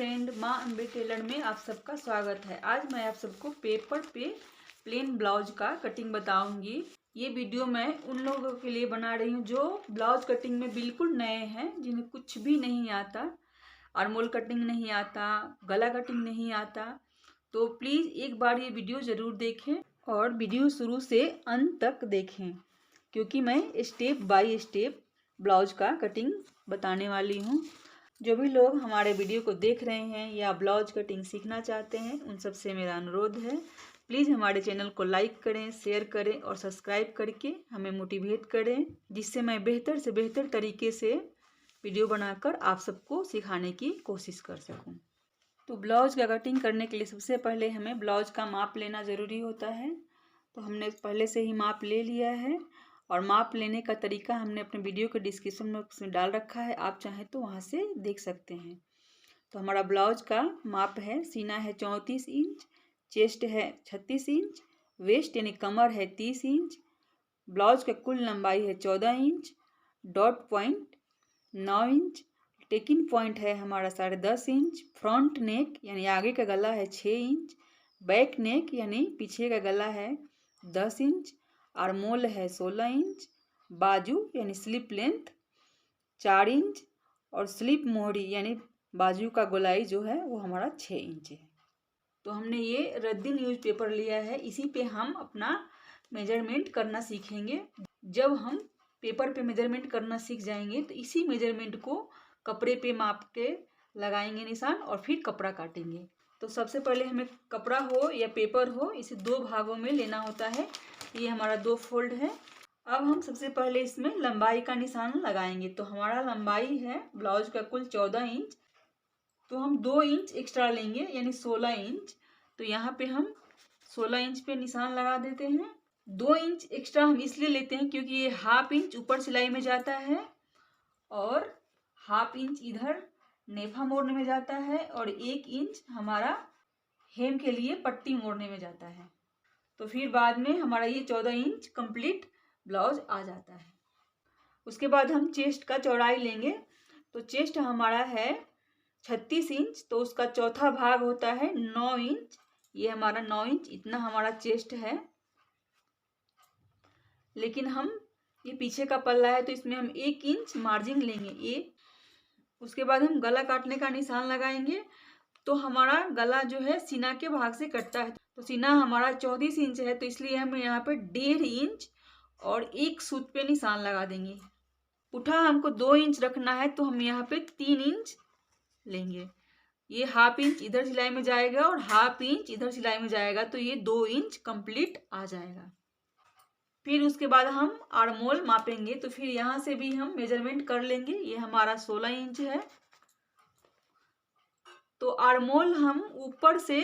Friend, माँ Ambe Taylor में आप सबका स्वागत है। आज मैं आप सबको पेपर पे प्लेन ब्लाउज का कटिंग बताऊंगी। ये वीडियो मैं उन लोगों के लिए बना रही हूँ जो ब्लाउज कटिंग में बिल्कुल नए हैं, जिन्हें कुछ भी नहीं आता, आर्मोल कटिंग नहीं आता, गला कटिंग नहीं आता। तो प्लीज़ एक बार ये वीडियो ज़रूर देखें और वीडियो शुरू से अंत तक देखें, क्योंकि मैं स्टेप बाय स्टेप ब्लाउज का कटिंग बताने वाली हूँ। जो भी लोग हमारे वीडियो को देख रहे हैं या ब्लाउज कटिंग सीखना चाहते हैं, उन सबसे मेरा अनुरोध है, प्लीज़ हमारे चैनल को लाइक करें, शेयर करें और सब्सक्राइब करके हमें मोटिवेट करें, जिससे मैं बेहतर से बेहतर तरीके से वीडियो बनाकर आप सबको सिखाने की कोशिश कर सकूं। तो ब्लाउज का कटिंग करने के लिए सबसे पहले हमें ब्लाउज का माप लेना ज़रूरी होता है। तो हमने पहले से ही माप ले लिया है और माप लेने का तरीका हमने अपने वीडियो के डिस्क्रिप्शन बॉक्स में डाल रखा है, आप चाहें तो वहाँ से देख सकते हैं। तो हमारा ब्लाउज का माप है, सीना है 34 इंच, चेस्ट है 36 इंच, वेस्ट यानी कमर है 30 इंच, ब्लाउज का कुल लंबाई है 14 inch, dot point 9 inch, taking point है हमारा 10.5 इंच, फ्रंट नेक यानी आगे का गला है 6 इंच, बैक नेक यानी पीछे का गला है 10 इंच, आर्मोल है 16 इंच, बाजू यानी स्लिप लेंथ 4 इंच और स्लिप मोहरी यानी बाजू का गोलाई जो है वो हमारा 6 इंच है। तो हमने ये रद्दी न्यूज़ पेपर लिया है, इसी पे हम अपना मेजरमेंट करना सीखेंगे। जब हम पेपर पे मेजरमेंट करना सीख जाएंगे तो इसी मेजरमेंट को कपड़े पे माप के लगाएंगे निशान और फिर कपड़ा काटेंगे। तो सबसे पहले हमें कपड़ा हो या पेपर हो, इसे 2 भागों में लेना होता है। ये हमारा 2 फोल्ड है। अब हम सबसे पहले इसमें लंबाई का निशान लगाएंगे। तो हमारा लंबाई है ब्लाउज का कुल 14 इंच, तो हम 2 इंच एक्स्ट्रा लेंगे यानी 16 इंच। तो यहाँ पे हम 16 इंच पे निशान लगा देते हैं। 2 इंच एक्स्ट्रा हम इसलिए लेते हैं क्योंकि ये हाफ इंच ऊपर सिलाई में जाता है और हाफ इंच इधर नेफा मोड़ने में जाता है और 1 इंच हमारा हेम के लिए पट्टी मोड़ने में जाता है। तो फिर बाद में हमारा ये 14 इंच कंप्लीट ब्लाउज आ जाता है। उसके बाद हम चेस्ट का चौड़ाई लेंगे। तो चेस्ट हमारा है 36 इंच, तो उसका चौथा भाग होता है 9 इंच। ये हमारा 9 इंच इतना हमारा चेस्ट है। लेकिन हम ये पीछे का पल्ला है तो इसमें हम 1 इंच मार्जिन लेंगे ये। उसके बाद हम गला काटने का निशान लगाएंगे। तो हमारा गला जो है सीना के भाग से कटता है। तो सीना हमारा 34 इंच है, तो इसलिए हम यहाँ पे 1.5 इंच और 1 सूत पे निशान लगा देंगे। पुठा हमको 2 इंच रखना है, तो हम यहाँ पे 3 इंच लेंगे। ये हाफ इंच इधर सिलाई में जाएगा और हाफ इंच इधर सिलाई में जाएगा, तो ये 2 इंच कंप्लीट आ जाएगा। फिर उसके बाद हम आर्मोल मापेंगे। तो फिर यहाँ से भी हम मेजरमेंट कर लेंगे। ये हमारा 16 इंच है। तो आर्मोल हम ऊपर से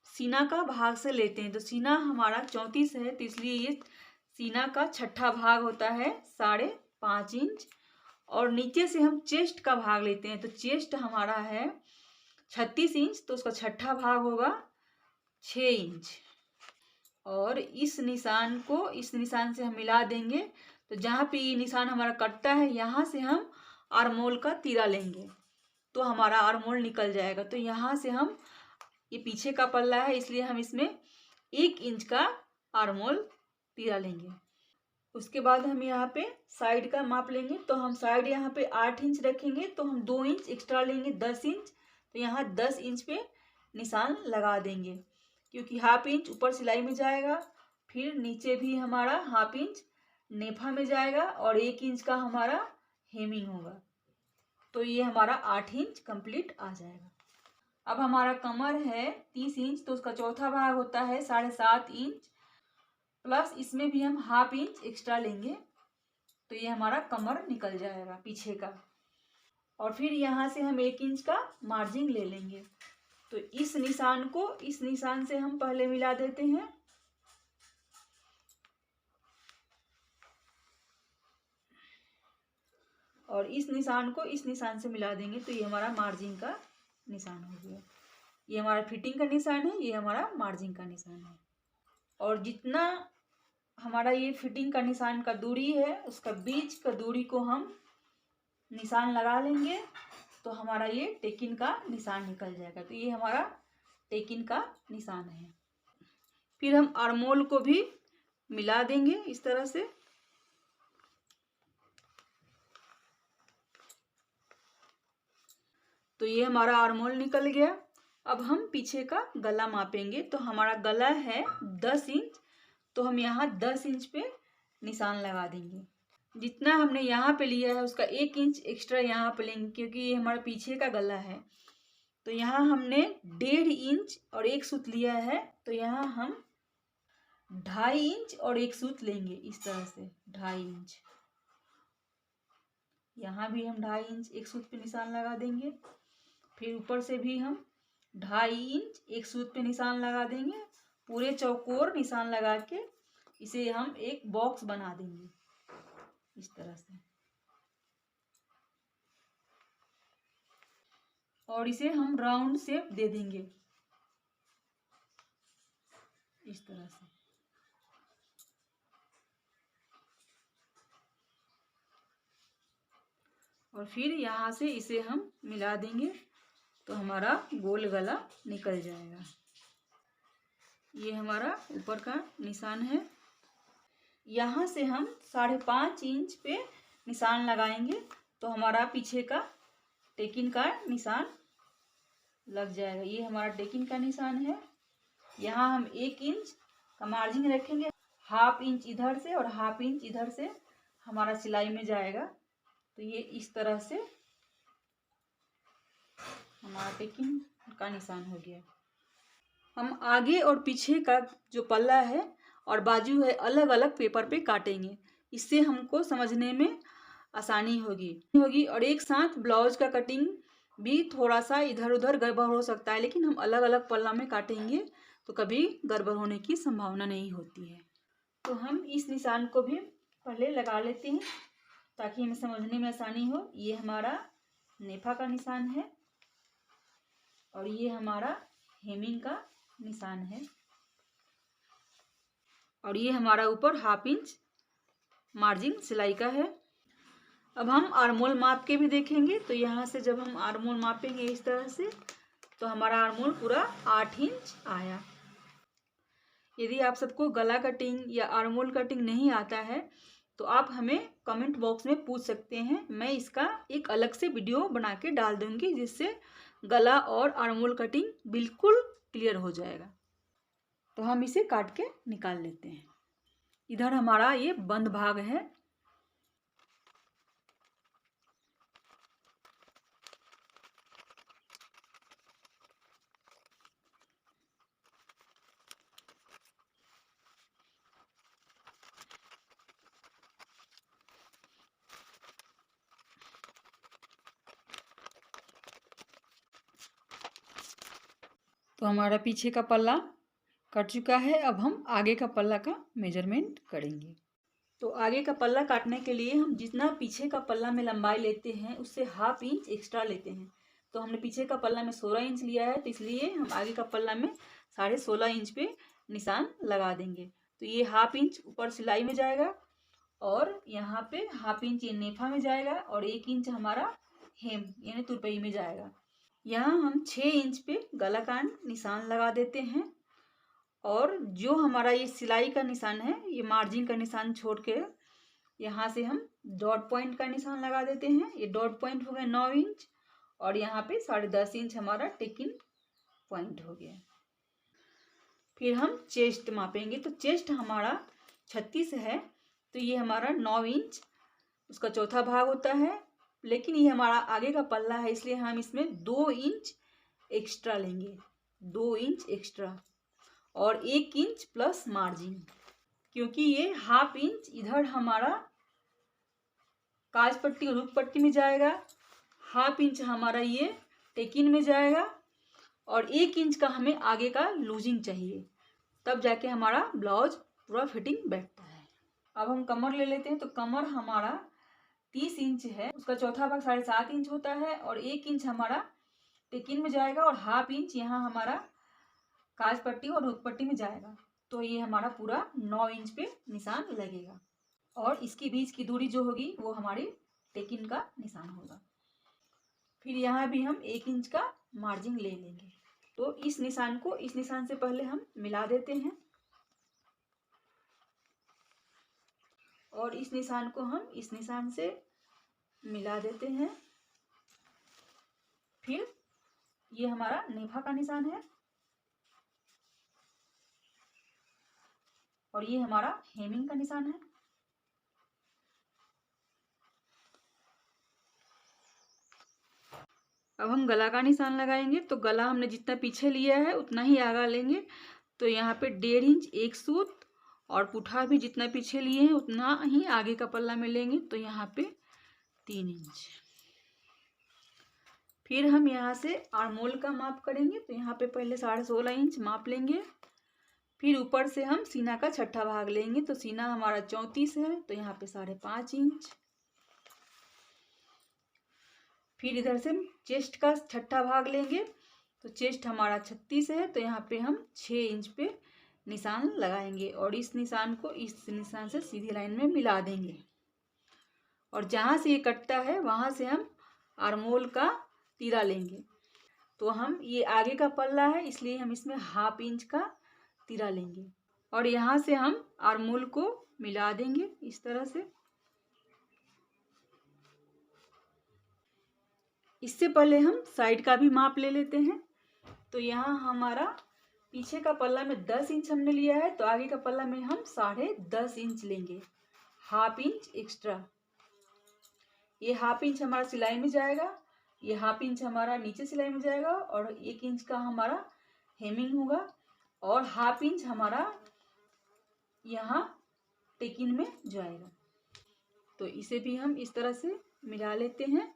सीना का भाग से लेते हैं। तो सीना हमारा 34 है, तो इसलिए ये सीना का छठा भाग होता है 5.5 इंच। और नीचे से हम चेस्ट का भाग लेते हैं। तो चेस्ट हमारा है 36 इंच, तो उसका छठा भाग होगा 6 इंच। और इस निशान को इस निशान से हम मिला देंगे। तो जहाँ पे ये निशान हमारा कटता है, यहाँ से हम आर्मोल का तीरा लेंगे तो हमारा आर्मोल निकल जाएगा। तो यहाँ से हम, ये पीछे का पल्ला है इसलिए हम इसमें 1 इंच का आर्मोल तीरा लेंगे। उसके बाद हम यहाँ पे साइड का माप लेंगे। तो हम साइड यहाँ पे 8 इंच रखेंगे, तो हम 2 इंच एक्स्ट्रा लेंगे 10 इंच। तो यहाँ 10 इंच पे निशान लगा देंगे, क्योंकि हाफ इंच ऊपर सिलाई में जाएगा, फिर नीचे भी हमारा हाफ इंच नेफा में जाएगा और 1 इंच का हमारा हेमिंग होगा। तो ये हमारा 8 इंच कंप्लीट आ जाएगा। अब हमारा कमर है 30 इंच, तो उसका चौथा भाग होता है 7.5 इंच, प्लस इसमें भी हम हाफ इंच एक्स्ट्रा लेंगे, तो ये हमारा कमर निकल जाएगा पीछे का। और फिर यहाँ से हम 1 इंच का मार्जिन ले लेंगे। तो इस निशान को इस निशान से हम पहले मिला देते हैं। और इस निशान को इस निशान से मिला देंगे, तो ये हमारा मार्जिन का निशान हो गया। ये हमारा फिटिंग का निशान है, ये हमारा मार्जिन का निशान है। और जितना हमारा ये फिटिंग का निशान का दूरी है, उसका बीच का दूरी को हम निशान लगा लेंगे। तो तो हमारा ये टेकिन का निशान निकल जाएगा। तो ये हमारा टेकिन का निशान है। फिर हम आर्मोल को भी मिला देंगे इस तरह से। तो ये हमारा आर्मोल निकल गया। अब हम पीछे का गला मापेंगे। तो हमारा गला है 10 इंच, तो हम यहाँ 10 इंच पे निशान लगा देंगे। जितना हमने यहाँ पे लिया है उसका 1 इंच एक्स्ट्रा यहाँ पे लेंगे, क्योंकि ये हमारा पीछे का गला है। तो यहाँ हमने 1.5 इंच और 1 सूत लिया है, तो यहाँ हम 2.5 इंच और 1 सूत लेंगे इस तरह से 2.5 इंच। यहाँ भी हम 2.5 इंच 1 सूत पे निशान लगा देंगे। फिर ऊपर से भी हम 2.5 इंच 1 सूत पे निशान लगा देंगे। पूरे चौकोर निशान लगा के इसे हम एक बॉक्स बना देंगे इस तरह से, और इसे हम राउंड शेप दे देंगे इस तरह से। और फिर यहाँ से इसे हम मिला देंगे, तो हमारा गोल गला निकल जाएगा। ये हमारा ऊपर का निशान है। यहाँ से हम 5.5 इंच पे निशान लगाएंगे, तो हमारा पीछे का टेकिन का निशान लग जाएगा। ये हमारा टेकिन का निशान है। यहाँ हम 1 इंच का मार्जिन रखेंगे, 1/2 इंच इधर से और 1/2 इंच इधर से हमारा सिलाई में जाएगा। तो ये इस तरह से हमारा टेकिन का निशान हो गया। हम आगे और पीछे का जो पल्ला है और बाजू है अलग अलग पेपर पे काटेंगे। इससे हमको समझने में आसानी होगी और एक साथ ब्लाउज का कटिंग भी थोड़ा सा इधर उधर गड़बड़ हो सकता है, लेकिन हम अलग अलग पल्ला में काटेंगे तो कभी गड़बड़ होने की संभावना नहीं होती है। तो हम इस निशान को भी पहले लगा लेते हैं ताकि हमें समझने में आसानी हो। ये हमारा नेफा का निशान है और ये हमारा हेमिंग का निशान है, और ये हमारा ऊपर 1/2 इंच मार्जिन सिलाई का है। अब हम आर्मोल माप के भी देखेंगे। तो यहाँ से जब हम आर्मोल मापेंगे इस तरह से, तो हमारा आर्मोल पूरा 8 इंच आया। यदि आप सबको गला कटिंग या आर्मोल कटिंग नहीं आता है तो आप हमें कमेंट बॉक्स में पूछ सकते हैं। मैं इसका एक अलग से वीडियो बना के डाल दूंगी, जिससे गला और आर्मोल कटिंग बिल्कुल क्लियर हो जाएगा। तो हम इसे काट के निकाल लेते हैं। इधर हमारा ये बंद भाग है। तो हमारा पीछे का पल्ला कट चुका है। अब हम आगे का पल्ला का मेजरमेंट करेंगे। तो आगे का पल्ला काटने के लिए हम जितना पीछे का पल्ला में लंबाई लेते हैं उससे 1/2 इंच एक्स्ट्रा लेते हैं। तो हमने पीछे का पल्ला में 16 इंच लिया है, तो इसलिए हम आगे का पल्ला में 16.5 इंच पे निशान लगा देंगे। तो ये 1/2 इंच ऊपर सिलाई में जाएगा और यहाँ पे 1/2 इंच ये नेफा में जाएगा और 1 इंच हमारा हेम यानी तुरपई में जाएगा। यहाँ हम 6 इंच पे गला का निशान लगा देते हैं, और जो हमारा ये सिलाई का निशान है, ये मार्जिन का निशान छोड़ के यहाँ से हम डॉट पॉइंट का निशान लगा देते हैं। ये डॉट पॉइंट हो गया 9 इंच और यहाँ पे 10.5 इंच हमारा टेकिंग पॉइंट हो गया। फिर हम चेस्ट मापेंगे। तो चेस्ट हमारा 36 है, तो ये हमारा 9 इंच उसका चौथा भाग होता है, लेकिन ये हमारा आगे का पल्ला है इसलिए हम इसमें 2 इंच एक्स्ट्रा लेंगे, 2 इंच एक्स्ट्रा और 1 इंच प्लस मार्जिन, क्योंकि ये 1/2 इंच इधर हमारा काज पट्टी और रुख पट्टी में जाएगा, 1/2 इंच हमारा ये टेकिन में जाएगा और 1 इंच का हमें आगे का लूजिंग चाहिए, तब जाके हमारा ब्लाउज पूरा फिटिंग बैठता है। अब हम कमर ले लेते हैं। तो कमर हमारा 30 इंच है, उसका चौथा भाग 7.5 इंच होता है और 1 इंच हमारा टेकिन में जाएगा और 1/2 इंच यहाँ हमारा काज पट्टी और रुख पट्टी में जाएगा। तो ये हमारा पूरा 9 इंच पे निशान लगेगा और इसके बीच की दूरी जो होगी वो हमारी टेकिन का निशान होगा। फिर यहाँ भी हम 1 इंच का मार्जिन ले लेंगे। तो इस निशान को इस निशान से पहले हम मिला देते हैं और इस निशान को हम इस निशान से मिला देते हैं। फिर ये हमारा नेफा का निशान है और ये हमारा हेमिंग का निशान है। अब हम गला का निशान लगाएंगे। तो गला हमने जितना पीछे लिया है उतना ही आगा लेंगे। तो यहाँ पे 1.5 इंच एक सूत और पुठा भी जितना पीछे लिए हैं उतना ही आगे का पल्ला में लेंगे। तो यहाँ पे 3 इंच। फिर हम यहाँ से आर्मोल का माप करेंगे। तो यहाँ पे पहले 16.5 इंच माप लेंगे। फिर ऊपर से हम सीना का छठा भाग लेंगे। तो सीना हमारा 34 है, तो यहाँ पे 5.5 इंच। फिर इधर से चेस्ट का छठा भाग लेंगे। तो चेस्ट हमारा 36 है, तो यहाँ पे हम 6 इंच पे निशान लगाएंगे और इस निशान को इस निशान से सीधी लाइन में मिला देंगे। और जहाँ से ये कटता है वहाँ से हम आर्मोल का तीरा लेंगे। तो हम ये आगे का पल्ला है इसलिए हम इसमें 1/2 इंच का तीरा लेंगे और यहाँ से हम आर्मोल को मिला देंगे इस तरह से। इससे पहले हम साइड का भी माप ले लेते हैं। तो यहाँ हमारा पीछे का पल्ला में 10 इंच हमने लिया है, तो आगे का पल्ला में हम 10.5 इंच लेंगे, 1/2 इंच एक्स्ट्रा। ये 1/2 इंच हमारा सिलाई में जाएगा, ये 1/2 इंच हमारा नीचे सिलाई में जाएगा और 1 इंच का हमारा हेमिंग होगा और 1/2 इंच हमारा यहाँ टेकिन में जाएगा। तो इसे भी हम इस तरह से मिला लेते हैं।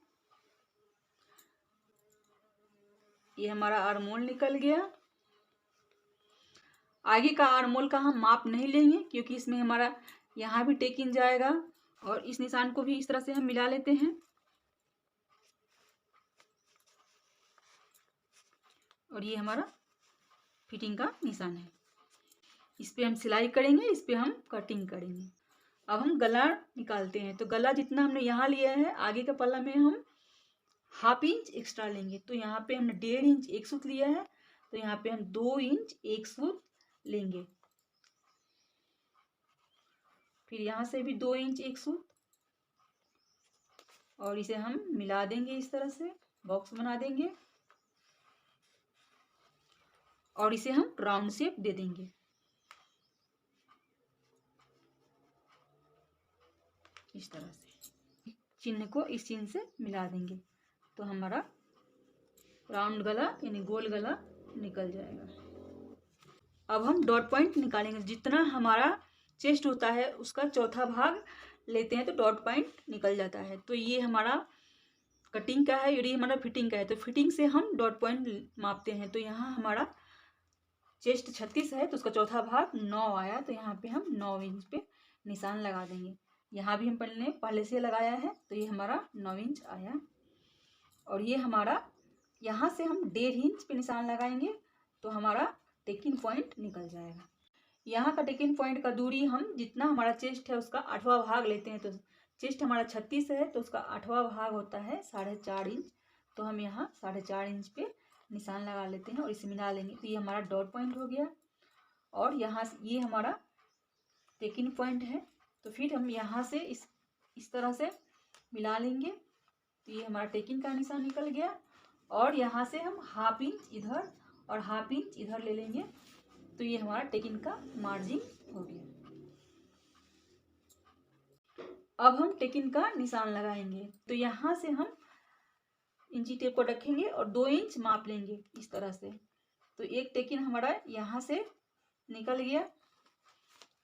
ये हमारा आर्मोल निकल गया। आगे का आर्मोल का हम माप नहीं लेंगे क्योंकि इसमें हमारा यहाँ भी टेकिन जाएगा और इस निशान को भी इस तरह से हम मिला लेते हैं। और ये हमारा फिटिंग का निशान है। इस पे हम सिलाई करेंगे, इस पे हम कटिंग करेंगे। अब हम गला निकालते हैं। तो गला जितना हमने यहाँ लिया है आगे का पल्ला में हम 1/2 इंच एक्स्ट्रा लेंगे। तो यहाँ पे हमने 1.5 इंच एक सूत लिया है, तो यहाँ पे हम 2 इंच एक सूत लेंगे। फिर यहाँ से भी 2 इंच एक सूत और इसे हम मिला देंगे इस तरह से, बॉक्स बना देंगे और इसे हम राउंड शेप दे देंगे। इस तरह से चिन्ह को इस चिन्ह से मिला देंगे तो हमारा राउंड गला यानी गोल गला निकल जाएगा। अब हम डॉट पॉइंट निकालेंगे। जितना हमारा चेस्ट होता है उसका चौथा भाग लेते हैं तो डॉट पॉइंट निकल जाता है। तो ये हमारा कटिंग का है और ये हमारा फिटिंग का है। तो फिटिंग से हम डॉट पॉइंट मापते हैं। तो यहाँ हमारा चेस्ट 36 है तो उसका चौथा भाग 9 आया, तो यहाँ पे हम 9 इंच पे निशान लगा देंगे। यहाँ भी हम पहले से लगाया है तो ये हमारा 9 इंच आया और ये हमारा यहाँ से हम 1.5 इंच पे निशान लगाएंगे तो हमारा टेकिंग पॉइंट निकल जाएगा। यहाँ का टेकिंग पॉइंट का दूरी हम जितना हमारा चेस्ट है उसका 8वां भाग लेते हैं। तो चेस्ट हमारा 36 है तो उसका 8वां भाग होता है 4.5 इंच। तो हम यहाँ 4.5 इंच पे निशान लगा लेते हैं और इसे मिला लेंगे। तो ये हमारा डॉट पॉइंट हो गया और यहाँ ये हमारा टेकिंग पॉइंट है। तो फिर हम यहाँ से इस तरह से मिला लेंगे। तो ये हमारा टेकिंग का निशान निकल गया और यहाँ से हम 1/2 इंच इधर और 1/2 इंच इधर ले लेंगे। तो ये हमारा टेकिंग का मार्जिन हो गया। अब हम टेकिंग का निशान लगाएंगे। तो यहाँ से हम इंची टेप को रखेंगे और 2 इंच माप लेंगे इस तरह से। तो एक टेकिन हमारा यहाँ से निकल गया।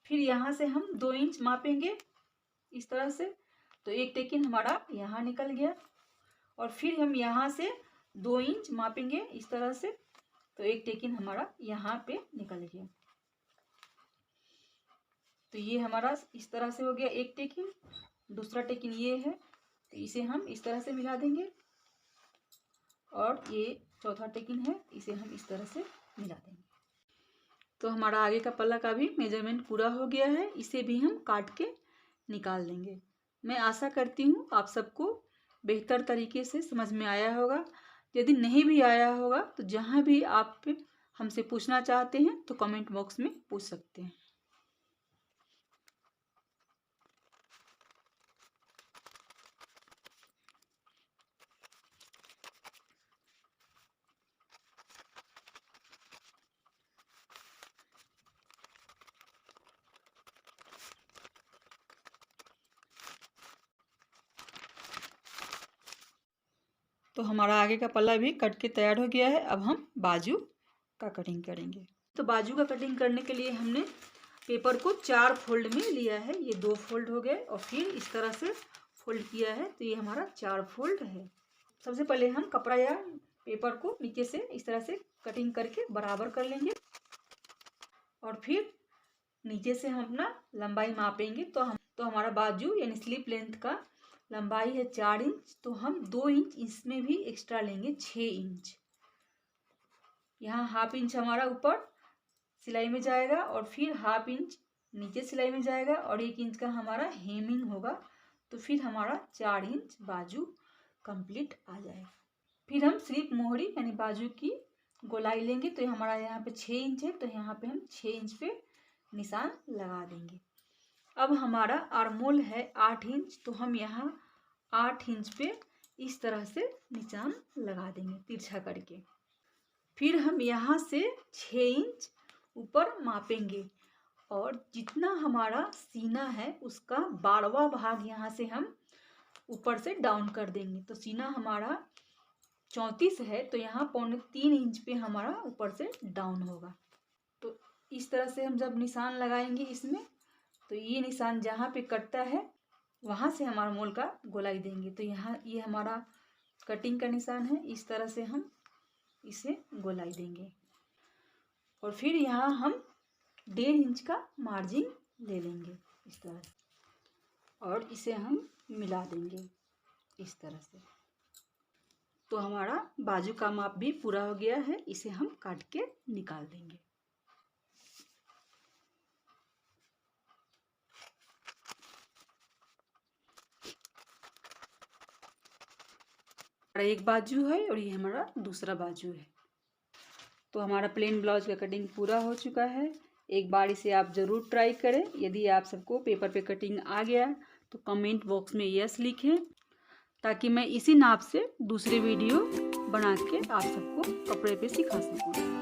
फिर यहाँ से हम 2 इंच मापेंगे इस तरह से। तो एक टेकिन हमारा यहाँ निकल गया और फिर हम यहाँ से 2 इंच मापेंगे इस तरह से। तो एक टेकिन हमारा यहाँ पे निकल गया। तो ये हमारा इस तरह से हो गया एक टेकिन। दूसरा टेकिन ये है तो इसे हम इस तरह से मिला देंगे और ये चौथा टेकिन है इसे हम इस तरह से मिला देंगे। तो हमारा आगे का पल्ला का भी मेजरमेंट पूरा हो गया है। इसे भी हम काट के निकाल देंगे। मैं आशा करती हूँ आप सबको बेहतर तरीके से समझ में आया होगा। यदि नहीं भी आया होगा तो जहाँ भी आप हमसे पूछना चाहते हैं तो कमेंट बॉक्स में पूछ सकते हैं। तो हमारा आगे का पल्ला भी कट के तैयार हो गया है। अब हम बाजू का कटिंग करेंगे। तो बाजू का कटिंग करने के लिए हमने पेपर को 4 फोल्ड में लिया है। ये 2 फोल्ड हो गए और फिर इस तरह से फोल्ड किया है, तो ये हमारा 4 फोल्ड है। सबसे पहले हम कपड़ा या पेपर को नीचे से इस तरह से कटिंग करके बराबर कर लेंगे और फिर नीचे से हम अपना लंबाई मापेंगे। तो हमारा बाजू यानी स्लीप लेंथ का लंबाई है 4 इंच, तो हम 2 इंच इसमें भी एक्स्ट्रा लेंगे, 6 इंच। यहाँ हाफ इंच हमारा ऊपर सिलाई में जाएगा और फिर हाफ इंच नीचे सिलाई में जाएगा और 1 इंच का हमारा हेमिंग होगा, तो फिर हमारा 4 इंच बाजू कंप्लीट आ जाएगा। फिर हम सिर्फ मोहरी यानी बाजू की गोलाई लेंगे। तो हमारा यहाँ पे 6 इंच है, तो यहाँ पे हम 6 इंच पे निशान लगा देंगे। अब हमारा आर्मोल है 8 इंच, तो हम यहाँ 8 इंच पे इस तरह से निशान लगा देंगे तिरछा करके। फिर हम यहाँ से 6 इंच ऊपर मापेंगे और जितना हमारा सीना है उसका 12वां भाग यहाँ से हम ऊपर से डाउन कर देंगे। तो सीना हमारा 34 है, तो यहाँ 3.25 इंच पे हमारा ऊपर से डाउन होगा। तो इस तरह से हम जब निशान लगाएंगे इसमें, तो ये निशान जहाँ पे कटता है वहाँ से हमारा मोल का गोलाई देंगे। तो यहाँ ये हमारा कटिंग का निशान है, इस तरह से हम इसे गोलाई देंगे और फिर यहाँ हम 1.5 इंच का मार्जिन ले लेंगे इस तरह से और इसे हम मिला देंगे इस तरह से। तो हमारा बाजू का माप भी पूरा हो गया है, इसे हम काट के निकाल देंगे। एक बाजू है और ये हमारा दूसरा बाजू है। तो हमारा प्लेन ब्लाउज का कटिंग पूरा हो चुका है। एक बार इसे आप ज़रूर ट्राई करें। यदि आप सबको पेपर पे कटिंग आ गया तो कमेंट बॉक्स में यस लिखें, ताकि मैं इसी नाप से दूसरे वीडियो बना के आप सबको कपड़े पे सिखा सकूँ।